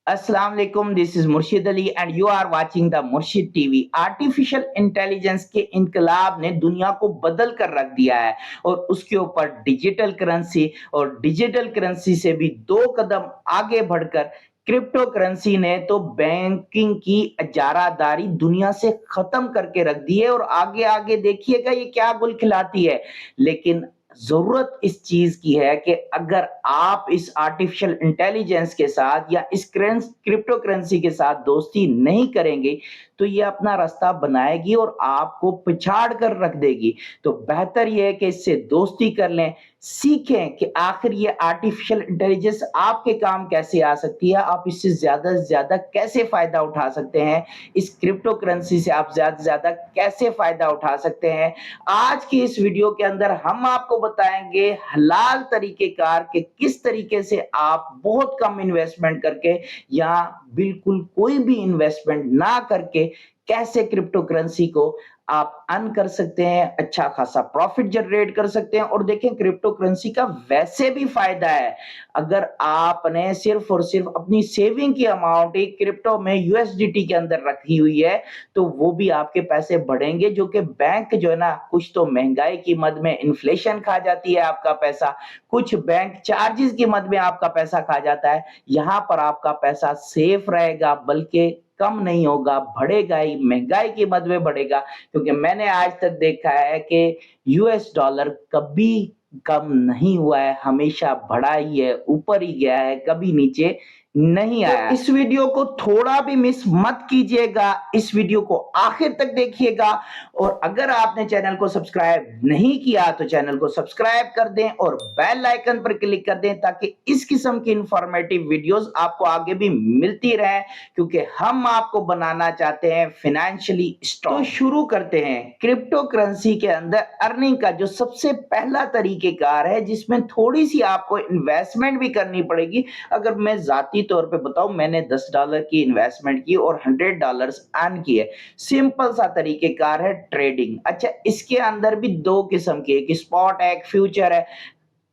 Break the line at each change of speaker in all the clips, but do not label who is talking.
अस्सलाम वालेकुम, this is Murshid Ali and you are watching the Murshid TV. Artificial intelligence के इनकलाब ने दुनिया को बदल कर रख दिया है और उसके ऊपर डिजिटल करेंसी और डिजिटल करेंसी से भी दो कदम आगे बढ़कर क्रिप्टो करेंसी ने तो बैंकिंग की इजारादारी दुनिया से खत्म करके रख दी है और आगे आगे देखिएगा ये क्या गुल खिलाती है। लेकिन जरूरत इस चीज की है कि अगर आप इस आर्टिफिशियल इंटेलिजेंस के साथ या इस क्रिप्टो करेंसी के साथ दोस्ती नहीं करेंगे तो ये अपना रास्ता बनाएगी और आपको पिछाड़ कर रख देगी। तो बेहतर ये है कि इससे दोस्ती कर लें, सीखें कि आखिर ये आर्टिफिशियल इंटेलिजेंस आपके काम कैसे आ सकती है, आप इससे ज्यादा से ज्यादा कैसे फायदा उठा सकते हैं, इस क्रिप्टो करेंसी से आप ज्यादा से ज्यादा कैसे फायदा उठा सकते हैं। आज की इस वीडियो के अंदर हम आपको बताएंगे हलाल तरीकेकार के किस तरीके से आप बहुत कम इन्वेस्टमेंट करके या बिल्कुल कोई भी इन्वेस्टमेंट ना करके कैसे क्रिप्टो करेंसी को आप अर्न कर सकते हैं, अच्छा खासा प्रॉफिट जनरेट कर सकते हैं। और देखें क्रिप्टो करेंसी का वैसे भी फायदा है। अगर आपने सिर्फ और सिर्फ अपनी सेविंग की अमाउंट एक क्रिप्टो में यूएसडीटी के अंदर रखी हुई है तो वो भी आपके पैसे बढ़ेंगे, जो कि बैंक जो है ना, कुछ तो महंगाई की मद में इन्फ्लेशन खा जाती है आपका पैसा, कुछ बैंक चार्जेस की मद में आपका पैसा खा जाता है। यहाँ पर आपका पैसा सेफ रहेगा, बल्कि कम नहीं होगा, बढ़ेगा ही, महंगाई की मद में बढ़ेगा। क्योंकि मैंने आज तक देखा है कि यूएस डॉलर कभी कम नहीं हुआ है, हमेशा बढ़ा ही है, ऊपर ही गया है, कभी नीचे नहीं आया। तो इस वीडियो को थोड़ा भी मिस मत कीजिएगा, इस वीडियो को आखिर तक देखिएगा। और अगर आपने चैनल को सब्सक्राइब नहीं किया तो चैनल को सब्सक्राइब कर दें और बेल आइकन पर क्लिक कर दें ताकि इस किस्म की इंफॉर्मेटिव वीडियोस आपको आगे भी मिलती रहे, क्योंकि हम आपको बनाना चाहते हैं फाइनेंशियली स्ट्रांग। तो शुरू करते हैं। क्रिप्टो करेंसी के अंदर अर्निंग का जो सबसे पहला तरीकेकार है, जिसमें थोड़ी सी आपको इन्वेस्टमेंट भी करनी पड़ेगी। अगर मैं जाती तौर पे बताऊं, मैंने $10 की इन्वेस्टमेंट की और $100 अर्न किए। सिंपल सा तरीकेकार है ट्रेडिंग। अच्छा, इसके अंदर भी दो किस्म के, एक स्पॉट है, एक फ्यूचर है।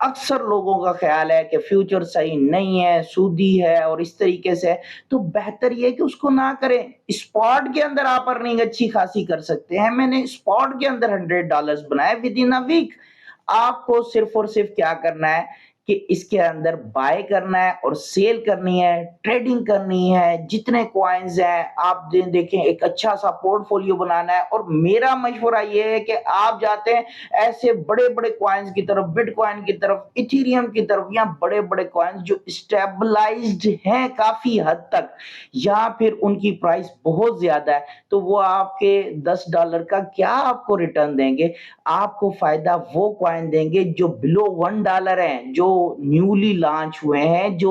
अक्सर लोगों का ख्याल है कि फ्यूचर सही नहीं है, सूदी है और इस तरीके से, तो बेहतर ये है कि उसको ना करें। स्पॉट के अंदर आप अर्निंग अच्छी खासी कर सकते हैं। मैंने स्पॉट के अंदर $100 बनाए विद इन अ वीक। आपको सिर्फ और सिर्फ क्या करना है कि इसके अंदर बाय करना है और सेल करनी है, ट्रेडिंग करनी है। जितने कॉइन्स हैं आप देखें, एक अच्छा सा पोर्टफोलियो बनाना है। और मेरा मशवरा ये है कि आप जाते हैं ऐसे बड़े बड़े कॉइन्स की तरफ, बिटकॉइन की तरफ, इथेरियम की तरफ, या बड़े बड़े कॉइन्स जो स्टेबलाइज्ड हैं काफी हद तक, या फिर उनकी प्राइस बहुत ज्यादा है, तो वो आपके $10 का क्या आपको रिटर्न देंगे? आपको फायदा वो कॉइन देंगे जो बिलो $1 है, जो न्यूली लॉन्च हुए हैं, जो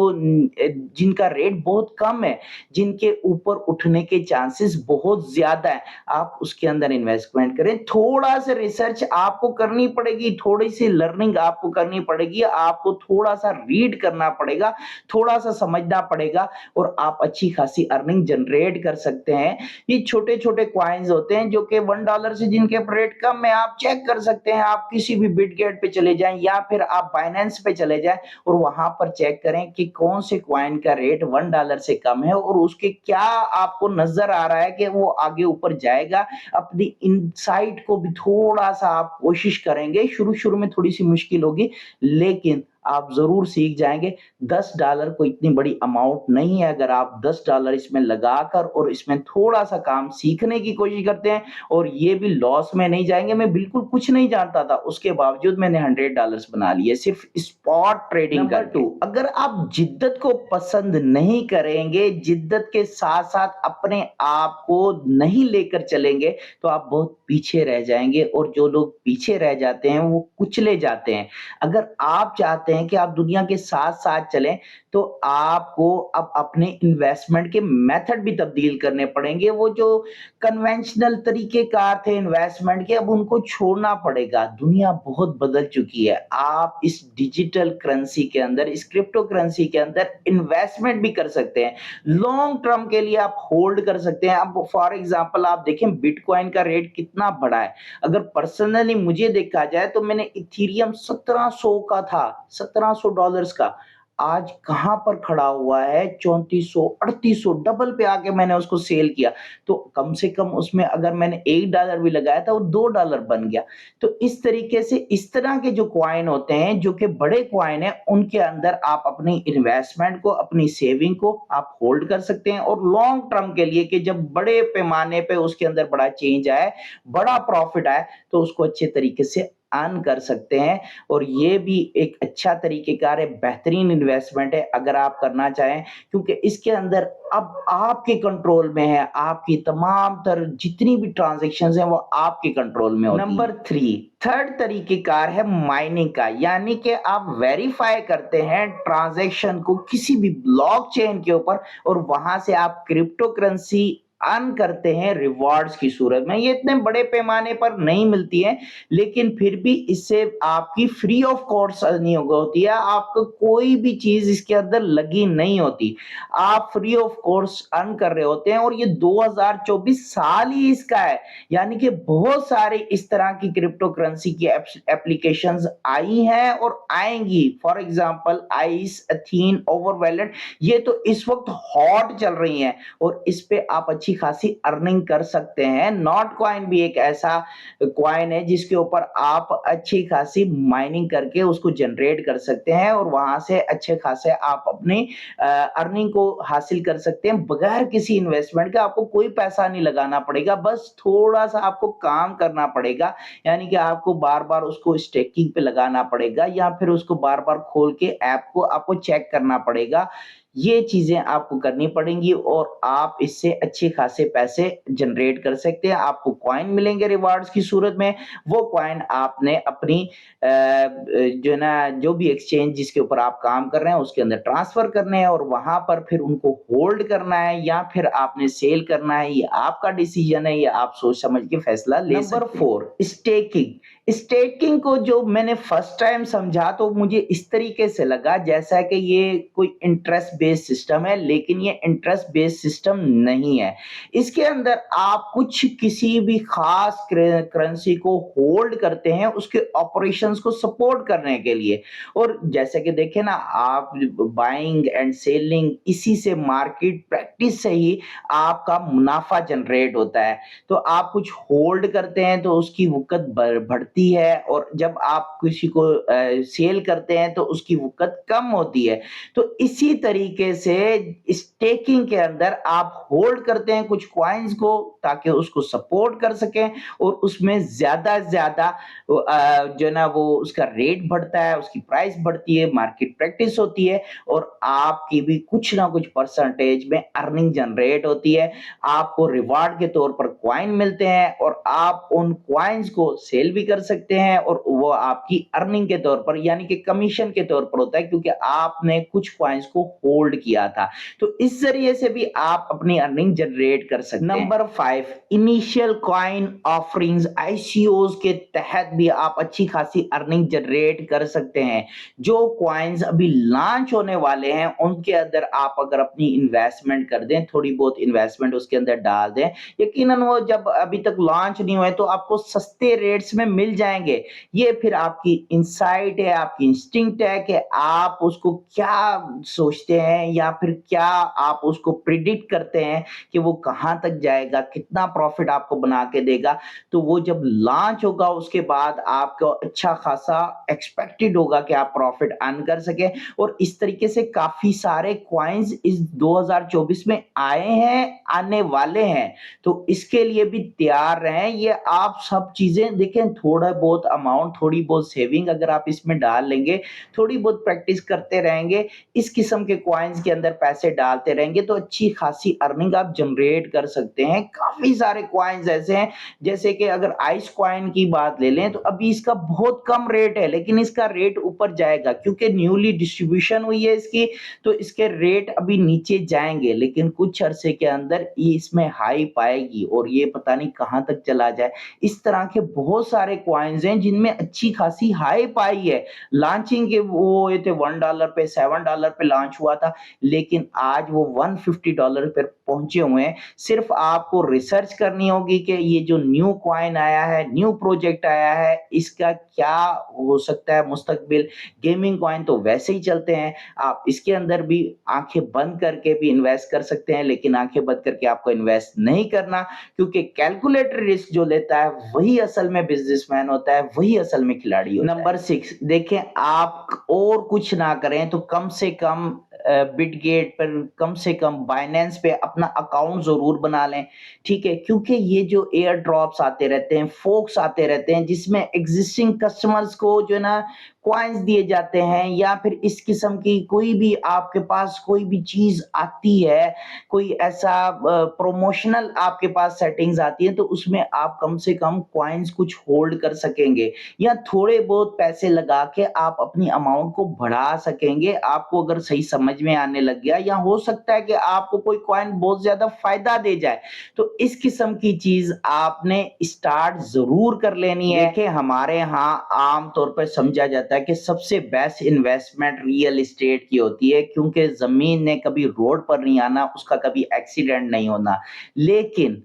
जिनका रेट बहुत कम है, जिनके ऊपर उठने के चांसेस बहुत ज्यादा है। आप उसके अंदर इन्वेस्टमेंट करें। थोड़ा सा रिसर्च आपको करनी पड़ेगी, थोड़ी सी लर्निंग आपको करनी पड़ेगी, आपको थोड़ा सा रीड करना पड़ेगा, थोड़ा सा समझना पड़ेगा और आप अच्छी खासी अर्निंग जनरेट कर सकते हैं। ये छोटे छोटे कॉइन्स होते हैं जो कि $1 से जिनके रेट कम है, आप चेक कर सकते हैं। आप किसी भी बिटगेट पे चले जाएं या फिर आप बाइनेंस पे चले जाएं और वहां पर चेक करें कि कौन से कॉइन का रेट $1 से कम है और उसके क्या आपको नजर आ रहा है कि वो आगे ऊपर जाएगा। अपनी इनसाइट को भी थोड़ा सा आप कोशिश करेंगे। शुरू शुरू में थोड़ी सी मुश्किल होगी, लेकिन आप जरूर सीख जाएंगे। $10 कोई इतनी बड़ी अमाउंट नहीं है। अगर आप $10 इसमें लगाकर और इसमें थोड़ा सा काम सीखने की कोशिश करते हैं, और ये भी लॉस में नहीं जाएंगे। मैं बिल्कुल कुछ नहीं जानता था, उसके बावजूद मैंने $100 बना लिए सिर्फ स्पॉट ट्रेडिंग कर। टू, अगर आप जिद्दत को पसंद नहीं करेंगे, जिद्दत के साथ साथ अपने आप को नहीं लेकर चलेंगे, तो आप बहुत पीछे रह जाएंगे और जो लोग पीछे रह जाते हैं वो कुचले जाते हैं। अगर आप चाहते हैं कि आप दुनिया के साथ साथ चलें, तो आपको अब अपने इन्वेस्टमेंट के मेथड भी तब्दील करने पड़ेंगे। वो जो कन्वेंशनल तरीकेकार थे इन्वेस्टमेंट के, अब उनको छोड़ना पड़ेगा। दुनिया बहुत बदल चुकी है। आप इस डिजिटल करेंसी के अंदर, इस क्रिप्टो करेंसी के अंदर इन्वेस्टमेंट भी कर सकते हैं। लॉन्ग टर्म के लिए आप होल्ड कर सकते हैं। अब फॉर एग्जांपल आप देखें बिटकॉइन का रेट कितना बढ़ा है। अगर पर्सनली मुझे देखा जाए तो मैंने इथेरियम 1700 का था, $1700 का। आज कहाँ पर खड़ा हुआ है, 3400 3800 डबल पे आके मैंने उसको सेल किया। तो कम से कम उसमें अगर मैंने $1 भी लगाया था वो $2 बन गया। तो इस तरीके से इस तरह के जो कॉइन होते हैं, जो कि बड़े कॉइन हैं, उनके अंदर आप अपनी इन्वेस्टमेंट को, अपनी सेविंग को आप होल्ड कर सकते हैं और लॉन्ग टर्म के लिए कि जब बड़े पैमाने पे उसके अंदर बड़ा चेंज आए, बड़ा प्रॉफिट आए, तो उसको अच्छे तरीके से अर्न कर सकते हैं। और ये भी एक अच्छा तरीक़ेकार है, बेहतरीन इन्वेस्टमेंट है अगर आप करना चाहें, क्योंकि इसके अंदर अब आपके कंट्रोल में है, आपकी तमाम तर जितनी भी ट्रांज़ैक्शंस हैं वो आपके कंट्रोल में होती हैं। नंबर 3 थर्ड तरीक़ेकार है माइनिंग का, यानी कि आप वेरीफ़ाई करते हैं ट्रांज़ैक्शन को किसी भी ब्लॉकचेन के ऊपर और वहाँ से आप क्रिप्टो करेंसी अर्न करते हैं रिवॉर्ड्स की सूरत में। ये इतने बड़े पैमाने पर नहीं मिलती है, लेकिन फिर भी इससे आपकी फ्री ऑफ कॉस्ट अर्निंग होती है। आपको कोई भी चीज़ इसके अंदर लगी नहीं होती। आप फ्री ऑफ कॉस्ट अर्न कर रहे होते हैं और ये 2024 साल ही इसका है। यानी कि बहुत सारे इस तरह की क्रिप्टो करेंसी की एप्लीकेशंस आई हैं और आएँगी। For example ice, ethene, over wallet, ये तो इस वक़्त हॉट चल रही हैं और इस पे आप अच्छी खासी अर्निंग कर सकते हैं। नॉट कॉइन भी एक ऐसा कॉइन है जिसके ऊपर आप अच्छी खासी माइनिंग करके उसको जनरेट कर सकते हैं और वहां से अच्छे खासे आप अपनी अर्निंग को हासिल कर सकते हैं बगैर किसी इन्वेस्टमेंट के। आपको कोई पैसा नहीं लगाना पड़ेगा, बस थोड़ा सा आपको काम करना पड़ेगा। यानी कि आपको बार बार उसको स्टेकिंग पे लगाना पड़ेगा या फिर उसको बार बार खोल के ऐप को आपको चेक करना पड़ेगा। ये चीजें आपको करनी पड़ेंगी और आप इससे अच्छे खासे पैसे जनरेट कर सकते हैं। आपको कॉइन मिलेंगे रिवार्ड्स की सूरत में। वो कॉइन आपने अपनी जो है ना, जो भी एक्सचेंज जिसके ऊपर आप काम कर रहे हैं उसके अंदर ट्रांसफर करने हैं और वहां पर फिर उनको होल्ड करना है या फिर आपने सेल करना है। ये आपका डिसीजन है, ये आप सोच समझ के फैसला ले सकते हैं। Number 4 staking. स्टेकिंग को जो मैंने फर्स्ट टाइम समझा तो मुझे इस तरीके से लगा जैसा कि ये कोई इंटरेस्ट बेस्ड सिस्टम है, लेकिन ये इंटरेस्ट बेस्ड सिस्टम नहीं है। इसके अंदर आप कुछ किसी भी खास करेंसी को होल्ड करते हैं उसके ऑपरेशंस को सपोर्ट करने के लिए। और जैसे कि देखें ना, आप बाइंग एंड सेलिंग, इसी से मार्केट प्रैक्टिस से ही आपका मुनाफा जनरेट होता है। तो आप कुछ होल्ड करते हैं तो उसकी वक़्त बढ़ती है और जब आप किसी को सेल करते हैं तो उसकी वक़्त कम होती है। तो इसी तरीके से स्टेकिंग के अंदर आप होल्ड करते हैं कुछ कॉइन्स को ताकि उसको सपोर्ट कर सकें और उसमें ज़्यादा से ज़्यादा जो है ना वो उसका रेट बढ़ता है, उसकी प्राइस बढ़ती है, मार्केट प्रैक्टिस होती है और आपकी भी कुछ ना कुछ परसेंटेज में अर्निंग जनरेट होती है। आपको रिवार्ड के तौर पर कॉइन मिलते हैं और आप उन कॉइन्स को सेल भी कर सकते हैं और वो आपकी अर्निंग के तौर पर यानी कि कमीशन के तौर पर होता है क्योंकि आपने कुछ कॉइन्स को होल्ड किया था। तो इस जरिए से भी आप अपनी अर्निंग जनरेट कर सकते हैं। नंबर 5 इनिशियल कॉइन ऑफरिंग्स, आईसीओज के तहत भी आप अच्छी खासी अर्निंग जनरेट कर सकते हैं। जो कॉइन्स अभी लॉन्च होने वाले हैं उनके अंदर आप अगर अपनी इन्वेस्टमेंट कर दें, थोड़ी बहुत इन्वेस्टमेंट उसके अंदर डाल दें, यकीनन वो जब अभी तक लॉन्च नहीं हुए तो आपको सस्ते रेट्स में मिल जाएंगे। ये फिर आपकी इनसाइट है, आपकी इंस्टिंक्ट है कि आप उसको क्या सोचते हैं या फिर क्या आप उसको प्रिडिक्ट करते हैं कि वो कहां तक जाएगा, कितना प्रॉफिट आपको बना के देगा। तो वो जब लॉन्च होगा उसके बाद आपको अच्छा खासा एक्सपेक्टेड होगा कि आप प्रॉफिट अर्न कर सके। और इस तरीके से काफी सारे कॉइन्स इस 2024 में आए हैं, आने वाले हैं। तो इसके लिए भी तैयार रहें। ये आप सब चीजें देखें, थोड़ा बहुत अमाउंट, थोड़ी बहुत सेविंग अगर आप इसमें डाल लेंगे, थोड़ी बहुत प्रैक्टिस करते रहेंगे, इस किस्म के कॉइन्स के अंदर पैसे डालते रहेंगे तो अच्छी खासी अर्निंग आप जनरेट कर सकते हैं। काफी सारे कॉइन्स ऐसे हैं, जैसे कि अगर आइस कॉइन की बात ले लें तो अभी इसका बहुत कम रेट है, लेकिन इसका रेट ऊपर जाएगा क्योंकि न्यूली डिस्ट्रीब्यूशन हुई है इसकी, तो इसके रेट अभी नीचे जाएंगे, लेकिन कुछ अरसे के अंदर ये इसमें हाइप आएगी और ये पता नहीं कहां तक चला जाए। इस तरह के बहुत सारे कॉइन्स हैं जिनमें अच्छी खासी हाइप आई है। लॉन्चिंग के वो ये थे $1 पे, $7 पे लॉन्च हुआ था, लेकिन आज वो $150 पर पहुँचे हुए हैं। सिर्फ आपको रिसर्च करनी होगी कि ये जो न्यू कॉइन आया है, न्यू प्रोजेक्ट आया है, इसका क्या हो सकता है मुस्तकबिल। गेमिंग कॉइन तो वैसे ही चलते हैं, आप इसके अंदर भी आँखें बंद करके भी इन्वेस्ट कर सकते हैं, लेकिन आँखें बंद करके आपको इन्वेस्ट नहीं करना, क्योंकि कैलकुलेटेड रिस्क जो लेता है वही असल में बिज़नेसमैन होता है, वही असल में खिलाड़ी होता है। नंबर 6 देखें, आप और कुछ ना करें तो कम से कम बिटगेट पर, कम से कम बाइनेंस पे अपना अकाउंट ज़रूर बना लें, ठीक है? क्योंकि ये जो एयर ड्रॉप्स आते रहते हैं, फोर्क्स आते रहते हैं, जिसमें एक्जिस्टिंग कस्टमर्स को जो है ना कॉइन्स दिए जाते हैं, या फिर इस किस्म की कोई भी आपके पास कोई भी चीज़ आती है, कोई ऐसा प्रमोशनल आपके पास सेटिंग्स आती है, तो उसमें आप कम से कम कॉइन्स कुछ होल्ड कर सकेंगे, या थोड़े बहुत पैसे लगा के आप अपनी अमाउंट को बढ़ा सकेंगे। आपको अगर सही समझ में आने लग गया, या हो सकता है कि आपको कोई कॉइन बहुत ज़्यादा फ़ायदा दे जाए, तो इस किस्म की चीज़ आपने स्टार्ट ज़रूर कर लेनी है। देखिए, हमारे यहाँ आम तौर पर समझा जाता है कि सबसे बेस्ट इन्वेस्टमेंट रियल एस्टेट की होती है, क्योंकि ज़मीन ने कभी रोड पर नहीं आना, उसका कभी एक्सीडेंट नहीं होना। लेकिन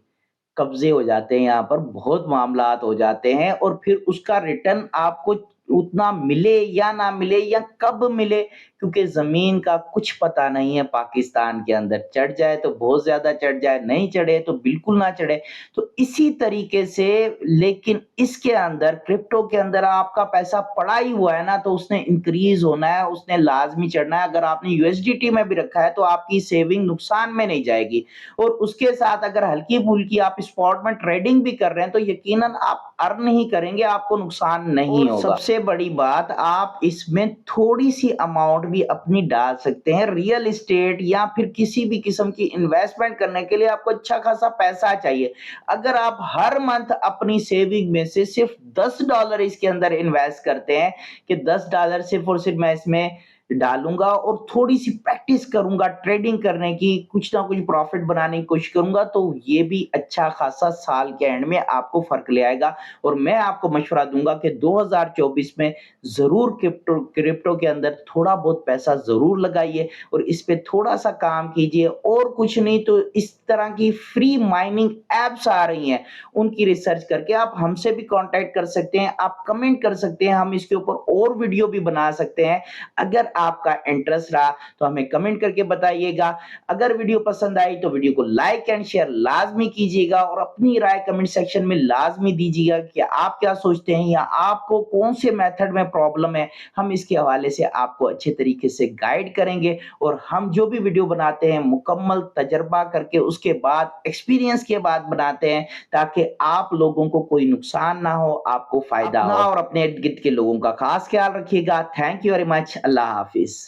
कब्ज़े हो जाते हैं, यहाँ पर बहुत मामलात हो जाते हैं, और फिर उसका रिटर्न आपको उतना मिले या ना मिले, या कब मिले, क्योंकि ज़मीन का कुछ पता नहीं है पाकिस्तान के अंदर। चढ़ जाए तो बहुत ज़्यादा चढ़ जाए, नहीं चढ़े तो बिल्कुल ना चढ़े। तो इसी तरीके से, लेकिन इसके अंदर, क्रिप्टो के अंदर आपका पैसा पड़ा ही हुआ है ना, तो उसने इंक्रीज़ होना है, उसने लाज़मी चढ़ना है। अगर आपने यूएसडीटी में भी रखा है, तो आपकी सेविंग नुकसान में नहीं जाएगी। और उसके साथ अगर हल्की-फुल्की आप स्पॉट में ट्रेडिंग भी कर रहे हैं, तो यकीनन आप अर्न ही करेंगे, आपको नुकसान नहीं होगा। सबसे बड़ी बात, आप इसमें थोड़ी-सी अमाउंट भी अपनी डाल सकते हैं। रियल एस्टेट या फिर किसी भी किस्म की इन्वेस्टमेंट करने के लिए आपको अच्छा खासा पैसा चाहिए। अगर आप हर मंथ अपनी सेविंग में से सिर्फ $10 इसके अंदर इन्वेस्ट करते हैं, कि $10 सिर्फ और सिर्फ मैं इसमें डालूँगा और थोड़ी-सी प्रैक्टिस करूँगा ट्रेडिंग करने की, कुछ ना कुछ प्रॉफ़िट बनाने की कोशिश करूँगा, तो ये भी अच्छा खासा साल के एंड में आपको फ़र्क ले आएगा। और मैं आपको मशवरा दूँगा कि 2024 में ज़रूर क्रिप्टो क्रिप्टो के अंदर थोड़ा बहुत पैसा ज़रूर लगाइए, और इस पे थोड़ा-सा काम कीजिए, और कुछ नहीं तो इस तरह की फ्री माइनिंग ऐप्स आ रही हैं, उनकी रिसर्च करके आप हमसे भी कॉन्टैक्ट कर सकते हैं, आप कमेंट कर सकते हैं, हम इसके ऊपर और वीडियो भी बना सकते हैं। अगर आपका इंटरेस्ट रहा तो हमें कमेंट करके बताइएगा। अगर वीडियो पसंद आई तो वीडियो को लाइक एंड शेयर लाज़मी कीजिएगा, और अपनी राय कमेंट सेक्शन में लाज़मी दीजिएगा कि आप क्या सोचते हैं, या आपको कौन से मेथड में प्रॉब्लम है। हम इसके हवाले से आपको अच्छे तरीके से गाइड करेंगे, और हम जो भी वीडियो बनाते हैं मुकम्मल तजर्बा करके, उसके बाद एक्सपीरियंस के बाद बनाते हैं, ताकि आप लोगों को कोई नुकसान ना हो, आपको फ़ायदा हो। अपना और अपने इर्द-गिर्द के लोगों का ख़ास ख़्याल रखिएगा। Thank you very much. अल्लाह हाफ़िज़।